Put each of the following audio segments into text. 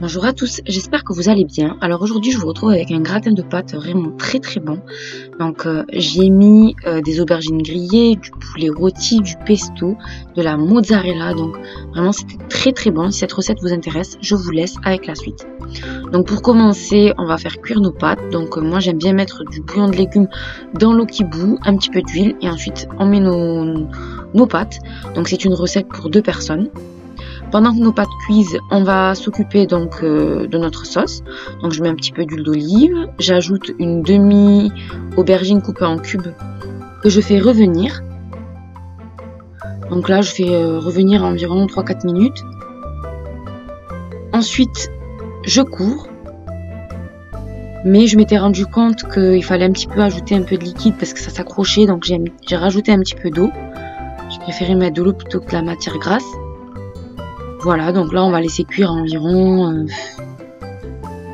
Bonjour à tous, j'espère que vous allez bien. Alors aujourd'hui je vous retrouve avec un gratin de pâtes vraiment très bon. Donc j'ai mis des aubergines grillées, du poulet rôti, du pesto, de la mozzarella. Donc vraiment c'était très bon. Si cette recette vous intéresse, je vous laisse avec la suite. Donc pour commencer, on va faire cuire nos pâtes. Donc moi j'aime bien mettre du bouillon de légumes dans l'eau qui bout, un petit peu d'huile et ensuite on met nos pâtes. Donc c'est une recette pour 2 personnes. Pendant que nos pâtes cuisent, on va s'occuper donc de notre sauce. Donc je mets un petit peu d'huile d'olive, j'ajoute une demi aubergine coupée en cubes que je fais revenir. Donc là je fais revenir environ 3-4 minutes. Ensuite je cours, mais je m'étais rendu compte qu'il fallait un petit peu ajouter un peu de liquide parce que ça s'accrochait, donc j'ai rajouté un petit peu d'eau. J'ai préféré mettre de l'eau plutôt que de la matière grasse. Voilà, donc là on va laisser cuire environ,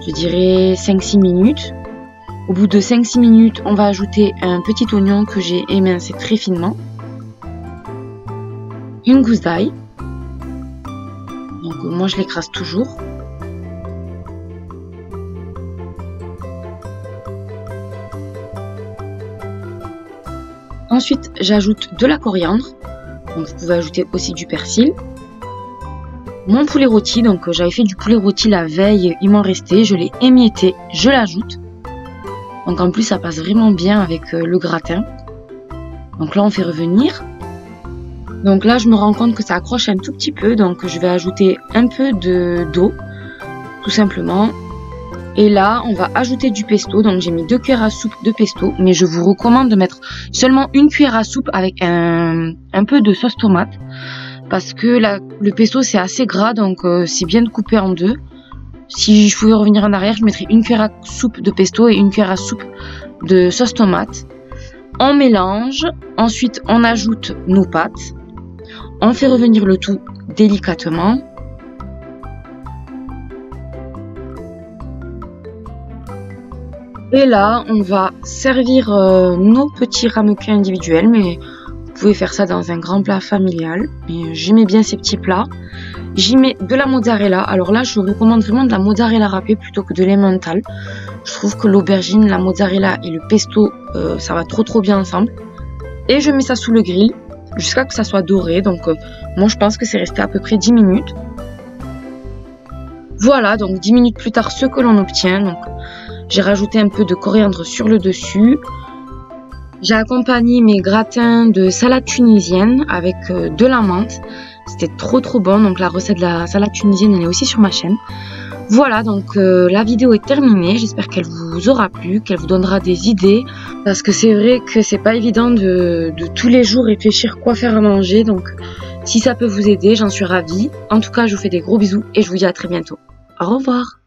je dirais 5-6 minutes. Au bout de 5-6 minutes, on va ajouter un petit oignon que j'ai émincé très finement. Une gousse d'ail. Donc moi je l'écrase toujours. Ensuite j'ajoute de la coriandre. Donc vous pouvez ajouter aussi du persil. Mon poulet rôti, donc j'avais fait du poulet rôti la veille, il m'en restait, je l'ai émietté, je l'ajoute. Donc en plus ça passe vraiment bien avec le gratin. Donc là on fait revenir. Donc là je me rends compte que ça accroche un tout petit peu, donc je vais ajouter un peu d'eau, tout simplement. Et là on va ajouter du pesto, donc j'ai mis 2 cuillères à soupe de pesto, mais je vous recommande de mettre seulement 1 cuillère à soupe avec un peu de sauce tomate. Parce que le pesto c'est assez gras, donc c'est bien de couper en deux. Si je pouvais revenir en arrière, je mettrais 1 cuillère à soupe de pesto et 1 cuillère à soupe de sauce tomate. On mélange, ensuite on ajoute nos pâtes. On fait revenir le tout délicatement. Et là, on va servir nos petits ramequins individuels, mais vous pouvez faire ça dans un grand plat familial. Et j'aimais bien ces petits plats. J'y mets de la mozzarella. Alors là, je vous recommande vraiment de la mozzarella râpée plutôt que de l'emmental. Je trouve que l'aubergine, la mozzarella et le pesto, ça va trop bien ensemble. Et je mets ça sous le grill jusqu'à ce que ça soit doré. Donc moi, je pense que c'est resté à peu près 10 minutes. Voilà, donc 10 minutes plus tard, ce que l'on obtient. Donc j'ai rajouté un peu de coriandre sur le dessus. J'ai accompagné mes gratins de salade tunisienne avec de la menthe. C'était trop bon. Donc la recette de la salade tunisienne, elle est aussi sur ma chaîne. Voilà, donc la vidéo est terminée. J'espère qu'elle vous aura plu, qu'elle vous donnera des idées. Parce que c'est vrai que c'est pas évident de tous les jours réfléchir quoi faire à manger. Donc si ça peut vous aider, j'en suis ravie. En tout cas, je vous fais des gros bisous et je vous dis à très bientôt. Au revoir.